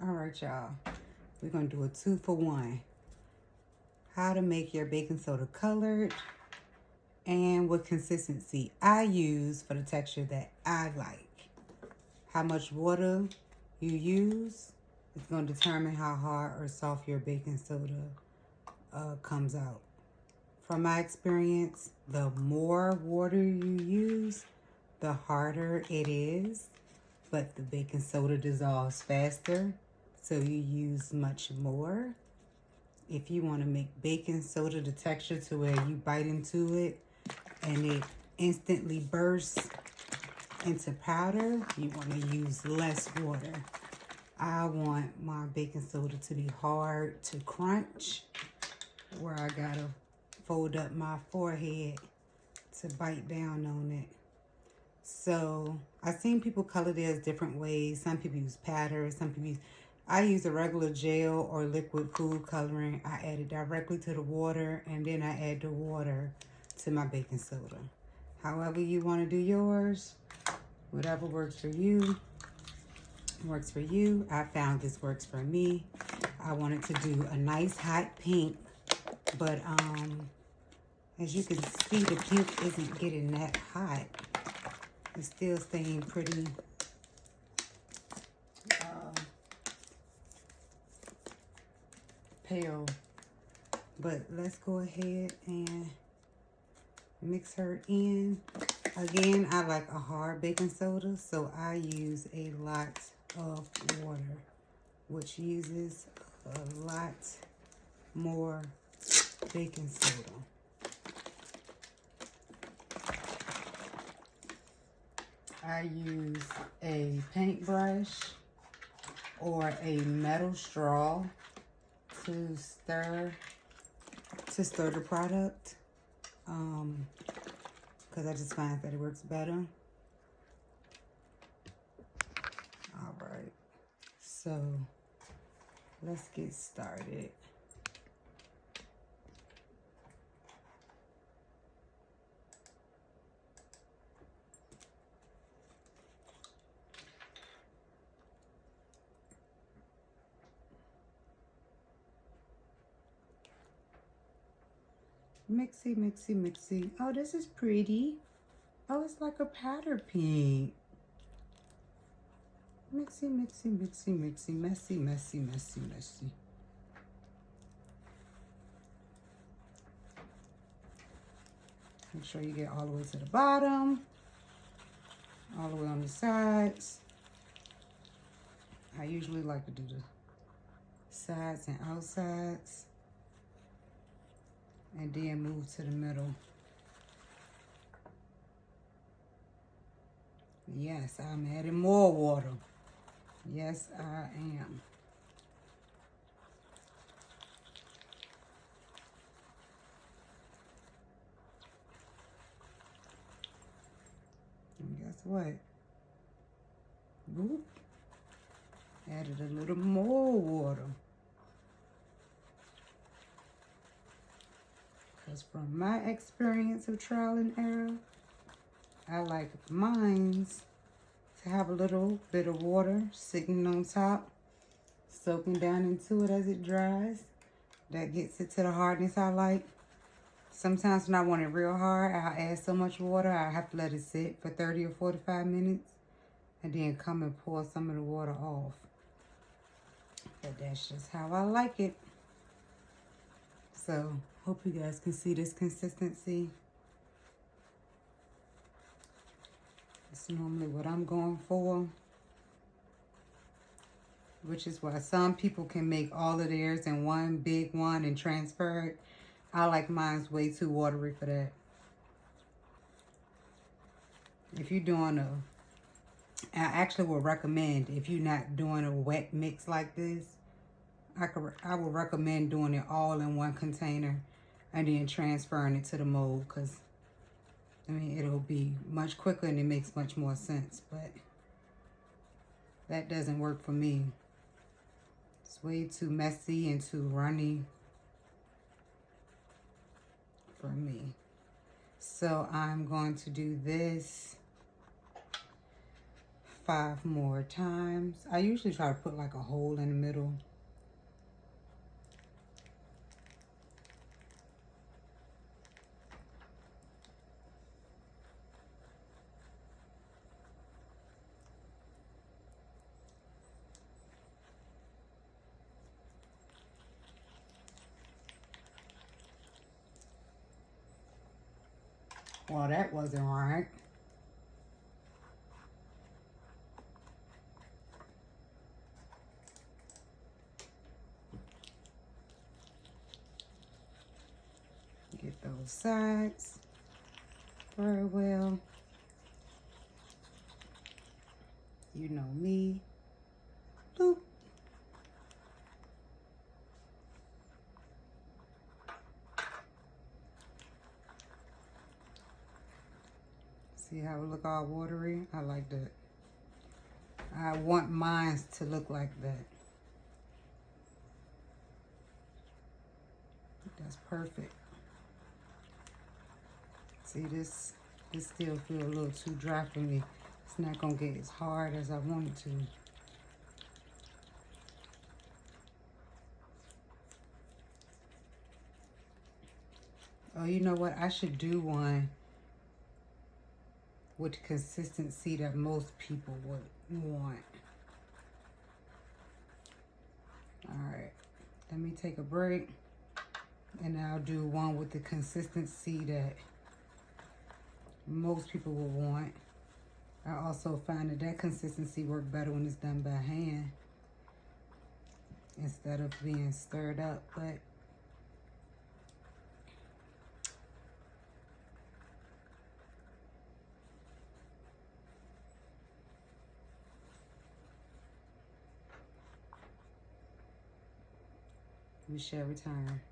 All right, y'all. We're going to do a 2-for-1. How to make your baking soda colored and what consistency I use for the texture that I like. How much water you use is going to determine how hard or soft your baking soda comes out. From my experience, the more water you use, the harder it is, but the baking soda dissolves faster, so you use much more. If you want to make baking soda the texture to where you bite into it and it instantly bursts into powder, you want to use less water. I want my baking soda to be hard to crunch, where I gotta fold up my forehead to bite down on it. So I've seen people color theirs different ways. Some people use powder, some people use, I use a regular gel or liquid food coloring. I add it directly to the water, and then I add the water to my baking soda. However you want to do yours, whatever works for you, works for you. I found this works for me. I wanted to do a nice hot pink, but as you can see, the pink isn't getting that hot. It's still staying pretty pale. But let's go ahead and mix her in. Again, I like a hard baking soda, so I use a lot of water, which uses a lot more baking soda. I use a paintbrush or a metal straw to stir the product, because I just find that it works better. All right, so let's get started. Mixy, mixy, mixy. Oh, this is pretty. Oh, it's like a powder pink. Mixy, mixy, mixy, mixy, messy, messy, messy, messy. Make sure you get all the way to the bottom, all the way on the sides. I usually like to do the sides and outsides, and then move to the middle. Yes, I'm adding more water. Yes, I am. And guess what? Boop. Added a little more water. Because from my experience of trial and error, I like mines to have a little bit of water sitting on top, soaking down into it as it dries. That gets it to the hardness I like. Sometimes when I want it real hard, I'll add so much water, I have to let it sit for 30 or 45 minutes and then come and pour some of the water off. But that's just how I like it. So, hope you guys can see this consistency. It's normally what I'm going for, which is why some people can make all of theirs in one big one and transfer it. I like mine's way too watery for that. If you're doing I actually will recommend, if you're not doing a wet mix like this, I would recommend doing it all in one container and then transferring it to the mold, because I mean, it'll be much quicker and it makes much more sense, but that doesn't work for me. It's way too messy and too runny for me. So I'm going to do this 5 more times. I usually try to put like a hole in the middle. Well, that wasn't right. Get those sides very well. You know me. Bloop. See how it look all watery? I like that. I want mine to look like that. That's perfect. See, this still feel a little too dry for me. It's not gonna get as hard as I want it to. Oh, you know what? I should do one with the consistency that most people would want. All right, let me take a break, and I'll do one with the consistency that most people will want. I also find that consistency works better when it's done by hand instead of being stirred up, but we shall return.